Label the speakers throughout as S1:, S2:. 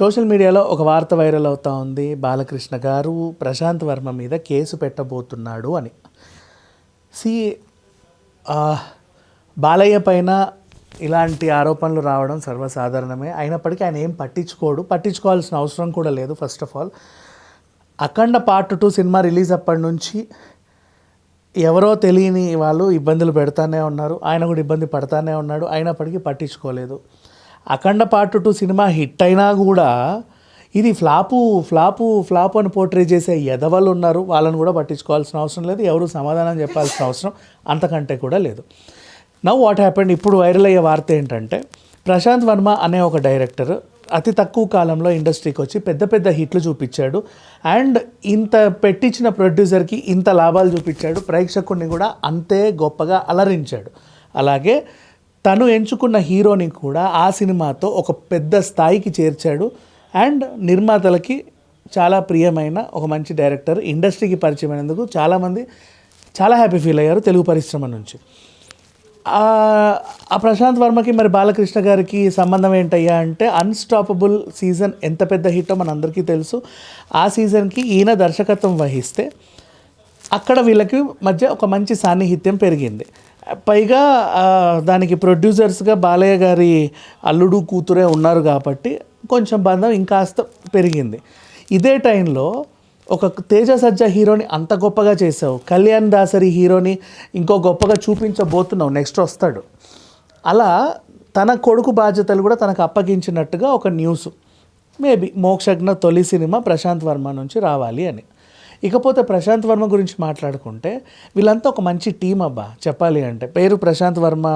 S1: Social మీడియాలో ఒక వార్త వైరల్ అవుతా ఉంది. బాలకృష్ణ గారు ప్రశాంత్ వర్మ మీద కేసు పెట్టబోతున్నాడు అని. సి బాలయ్య పైన ఇలాంటి ఆరోపణలు రావడం సర్వసాధారణమే. అయినప్పటికీ ఆయన ఏం పట్టించుకోవాల్సిన అవసరం కూడా లేదు. First of all Akhanda part 2 cinema release అప్పటి నుంచి ఎవరో తెలియని వాళ్ళు ఇబ్బందులు పెడతానే ఉన్నారు. ఆయన కూడా ఇబ్బంది పడతానే ఉన్నాడు. అయినప్పటికీ పట్టించుకోలేదు. అఖండ పార్ట్ 2 సినిమా హిట్ అయినా కూడా ఇది ఫ్లాపు అని పోర్ట్రే చేసే ఎదవలు ఉన్నారు. వాళ్ళని కూడా పట్టించుకోవాల్సిన అవసరం లేదు. ఎవరు సమాధానం చెప్పాల్సిన అవసరం అంతకంటే కూడా లేదు. నౌ వాట్ హ్యాపెండ్, ఇప్పుడు వైరల్ అయ్యే వార్త ఏంటంటే ప్రశాంత్ వర్మ అనే ఒక డైరెక్టర్ అతి తక్కువ కాలంలో ఇండస్ట్రీకి వచ్చి పెద్ద పెద్ద హిట్లు చూపించాడు. అండ్ ఇంత పెట్టించిన ప్రొడ్యూసర్కి ఇంత లాభాలు చూపించాడు. ప్రేక్షకుడిని కూడా అంతే గొప్పగా అలరించాడు. అలాగే తను ఎంచుకున్న హీరోని కూడా ఆ సినిమాతో ఒక పెద్ద స్థాయికి చేర్చాడు. అండ్ నిర్మాతలకి చాలా ప్రియమైన ఒక మంచి డైరెక్టర్ ఇండస్ట్రీకి పరిచయం అయినందుకు చాలామంది చాలా హ్యాపీ ఫీల్ అయ్యారు తెలుగు పరిశ్రమ నుంచి. ఆ ప్రశాంత్ వర్మకి మరి బాలకృష్ణ గారికి సంబంధం ఏంటయ్యా అంటే, అన్స్టాపబుల్ సీజన్ ఎంత పెద్ద హిట్టో మనందరికీ తెలుసు. ఆ సీజన్కి ఈయన దర్శకత్వం వహిస్తే అక్కడ వీళ్ళకి మధ్య ఒక మంచి సాన్నిహిత్యం పెరిగింది. పైగా దానికి ప్రొడ్యూసర్స్గా బాలయ్య గారి అల్లుడు కూతురే ఉన్నారు కాబట్టి కొంచెం బంధం ఇంకాస్త పెరిగింది. ఇదే టైంలో ఒక తేజ సజ్జా హీరోని అంత గొప్పగా చేసావు, కళ్యాణ్ దాసరి హీరోని ఇంకో గొప్పగా చూపించబోతున్నావు, నెక్స్ట్ వస్తాడు. అలా తన కొడుకు బాధ్యతలు కూడా తనకు అప్పగించినట్టుగా ఒక న్యూస్. మేబీ మోక్షజ్ఞ తొలి సినిమా ప్రశాంత్ వర్మ నుంచి రావాలి అని. ఇకపోతే ప్రశాంత్ వర్మ గురించి మాట్లాడుకుంటే వీళ్ళంతా ఒక మంచి టీం అబ్బా. చెప్పాలి అంటే పేరు ప్రశాంత్ వర్మ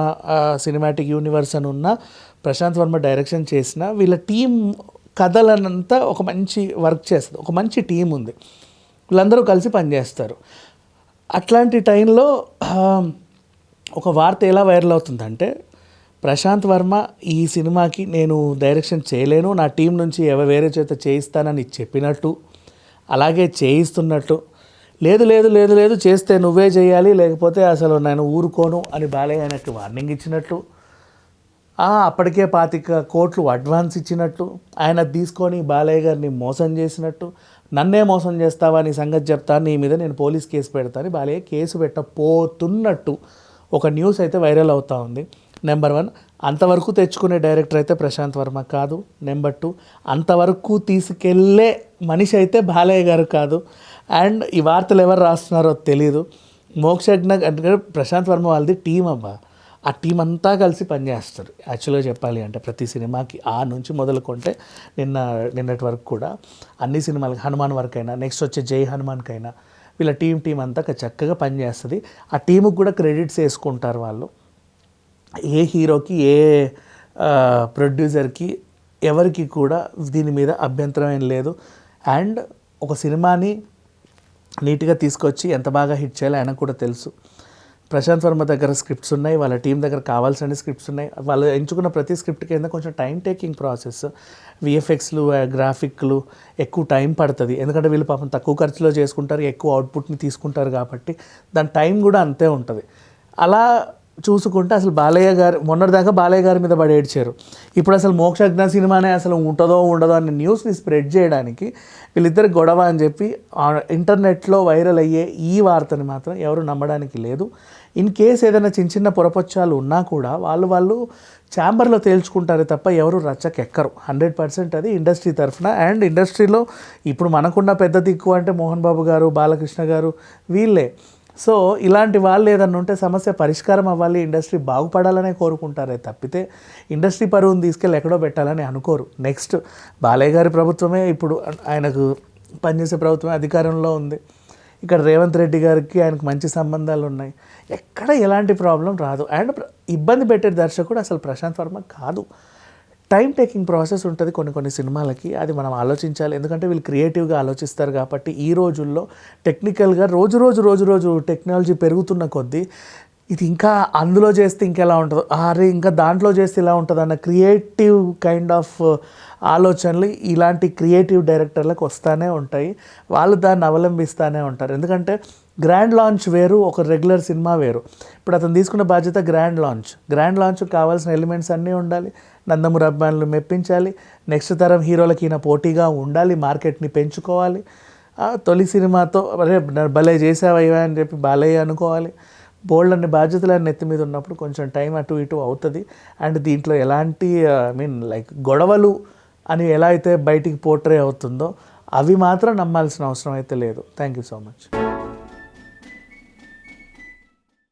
S1: సినిమాటిక్ యూనివర్స్ అని ఉన్న, ప్రశాంత్ వర్మ డైరెక్షన్ చేసిన వీళ్ళ టీం కథలనంతా ఒక మంచి వర్క్ చేస్తుంది. ఒక మంచి టీం ఉంది, వీళ్ళందరూ కలిసి పనిచేస్తారు. అట్లాంటి టైంలో ఒక వార్త ఎలా వైరల్ అవుతుందంటే, ప్రశాంత్ వర్మ ఈ సినిమాకి నేను డైరెక్షన్ చేయలేను, నా టీం నుంచి వేరే చేత చేయిస్తానని చెప్పినట్టు, అలాగే చేయిస్తున్నట్టు, లేదు చేస్తే నువ్వే చేయాలి లేకపోతే అసలు నేను ఊరుకోను అని బాలయ్య ఆయనకి వార్నింగ్ ఇచ్చినట్టు, అప్పటికే 25 కోట్లు అడ్వాన్స్ ఇచ్చినట్టు, ఆయన తీసుకొని బాలయ్య గారిని మోసం చేసినట్టు, నన్నే మోసం చేస్తావా నీ సంగతి చెప్తా, నీ మీద నేను పోలీస్ కేసు పెడతాను, బాలయ్య కేసు పెట్టపోతున్నట్టు ఒక న్యూస్ అయితే వైరల్ అవుతూ ఉంది. నెంబర్ 1, అంతవరకు తెచ్చుకునే డైరెక్టర్ అయితే ప్రశాంత్ వర్మ కాదు. నెంబర్ 2, అంతవరకు తీసుకెళ్ళే మనిషి అయితే బాలయ్య గారు కాదు. అండ్ ఈ వార్తలు ఎవరు రాస్తున్నారో తెలీదు. మోక్షజ్ఞ అంటే ప్రశాంత్ వర్మ వాళ్ళది టీం అబ్బా. ఆ టీం అంతా కలిసి పనిచేస్తారు. యాక్చువల్గా చెప్పాలి అంటే ప్రతి సినిమాకి ఆ నుంచి మొదలుకుంటే నిన్నటి వరకు కూడా అన్ని సినిమాలకి, హనుమాన్ వరకు అయినా, నెక్స్ట్ వచ్చే జై హనుమాన్కైనా వీళ్ళ టీం అంతా చక్కగా పనిచేస్తుంది. ఆ టీముకి కూడా క్రెడిట్స్ వేసుకుంటారు వాళ్ళు. ఏ హీరోకి ఏ ప్రొడ్యూసర్కి ఎవరికి కూడా దీని మీద అభ్యంతరం ఏం లేదు. అండ్ ఒక సినిమాని నీట్గా తీసుకొచ్చి ఎంత బాగా హిట్ చేయాలో ఆయనకు కూడా తెలుసు. ప్రశాంత్ వర్మ దగ్గర స్క్రిప్ట్స్ ఉన్నాయి, వాళ్ళ టీం దగ్గర కావాల్సిన స్క్రిప్ట్స్ ఉన్నాయి. వాళ్ళు ఎంచుకున్న ప్రతి స్క్రిప్ట్ కింద కొంచెం టైం టేకింగ్ ప్రాసెస్, విఎఫ్ఎక్స్లు గ్రాఫిక్లు ఎక్కువ టైం పడుతుంది. ఎందుకంటే వీళ్ళు పాపం తక్కువ ఖర్చులో చేసుకుంటారు, ఎక్కువ అవుట్పుట్ని తీసుకుంటారు కాబట్టి దాని టైం కూడా అంతే ఉంటుంది. అలా చూసుకుంటే అసలు బాలయ్య గారు మొన్నటిదాకా బాలయ్య గారి మీద పడి ఏడ్చారు. ఇప్పుడు అసలు మోక్షజ్ఞ సినిమానే అసలు ఉంటుందో ఉండదో అనే న్యూస్ని స్ప్రెడ్ చేయడానికి వీళ్ళిద్దరు గొడవ అని చెప్పి ఇంటర్నెట్లో వైరల్ అయ్యే ఈ వార్తని మాత్రం ఎవరు నమ్మడానికి లేదు. ఇన్ కేస్ ఏదైనా చిన్న పొరపచ్చాలు ఉన్నా కూడా వాళ్ళు ఛాంబర్లో తేల్చుకుంటారే తప్ప ఎవరు రచ్చకెక్కరు. 100% అది ఇండస్ట్రీ తరఫున. అండ్ ఇండస్ట్రీలో ఇప్పుడు మనకున్న పెద్ద దిక్కు అంటే మోహన్ బాబు గారు, బాలకృష్ణ గారు వీళ్ళే. సో ఇలాంటి వాళ్ళు ఏదన్నా ఉంటే సమస్య పరిష్కారం అవ్వాలి, ఇండస్ట్రీ బాగుపడాలనే కోరుకుంటారే తప్పితే ఇండస్ట్రీ పరువుని తీసుకెళ్ళి ఎక్కడో పెట్టాలని అనుకోరు. నెక్స్ట్ బాలయ్య గారి ప్రభుత్వమే ఇప్పుడు ఆయనకు పనిచేసే ప్రభుత్వమే అధికారంలో ఉంది. ఇక్కడ రేవంత్ రెడ్డి గారికి ఆయనకు మంచి సంబంధాలు ఉన్నాయి. ఎక్కడ ఎలాంటి ప్రాబ్లం రాదు. అండ్ ఇబ్బంది పెట్టే దర్శకుడు అసలు ప్రశాంత్ వర్మ కాదు. టైం టేకింగ్ ప్రాసెస్ ఉంటుంది కొన్ని సినిమాలకి, అది మనం ఆలోచించాలి. ఎందుకంటే వీళ్ళు క్రియేటివ్గా ఆలోచిస్తారు కాబట్టి ఈ రోజుల్లో టెక్నికల్గా రోజు టెక్నాలజీ పెరుగుతున్న కొద్దీ ఇది ఇంకా అందులో చేస్తే ఇంకెలా ఉంటుందో, ఇంకా దాంట్లో చేస్తే ఇలా ఉంటుంది అన్న క్రియేటివ్ కైండ్ ఆఫ్ ఆలోచనలు ఇలాంటి క్రియేటివ్ డైరెక్టర్లకు వస్తూనే ఉంటాయి. వాళ్ళు దాన్ని అవలంబిస్తూనే ఉంటారు. ఎందుకంటే గ్రాండ్ లాంచ్ వేరు, ఒక రెగ్యులర్ సినిమా వేరు. ఇప్పుడు అతను తీసుకున్న బాధ్యత గ్రాండ్ లాంచ్ కావాల్సిన ఎలిమెంట్స్ అన్నీ ఉండాలి. నందమూరి అభిమానులు మెప్పించాలి, నెక్స్ట్ తరం హీరోలకి ఈయన పోటీగా ఉండాలి, మార్కెట్ని పెంచుకోవాలి. తొలి సినిమాతో అరే భలే చేసావయ్యా అని చెప్పి బాలయ్య అనుకోవాలి. బోల్డ్ అనే బాధ్యతలు నెత్తి మీద ఉన్నప్పుడు కొంచెం టైం అటు ఇటు అవుతుంది. అండ్ దీంట్లో ఎలాంటి లైక్ గొడవలు అని ఎలా అయితే బయటికి పోర్ట్రే అవుతుందో అవి మాత్రం నమ్మాల్సిన అవసరం అయితే లేదు. Thank you so much.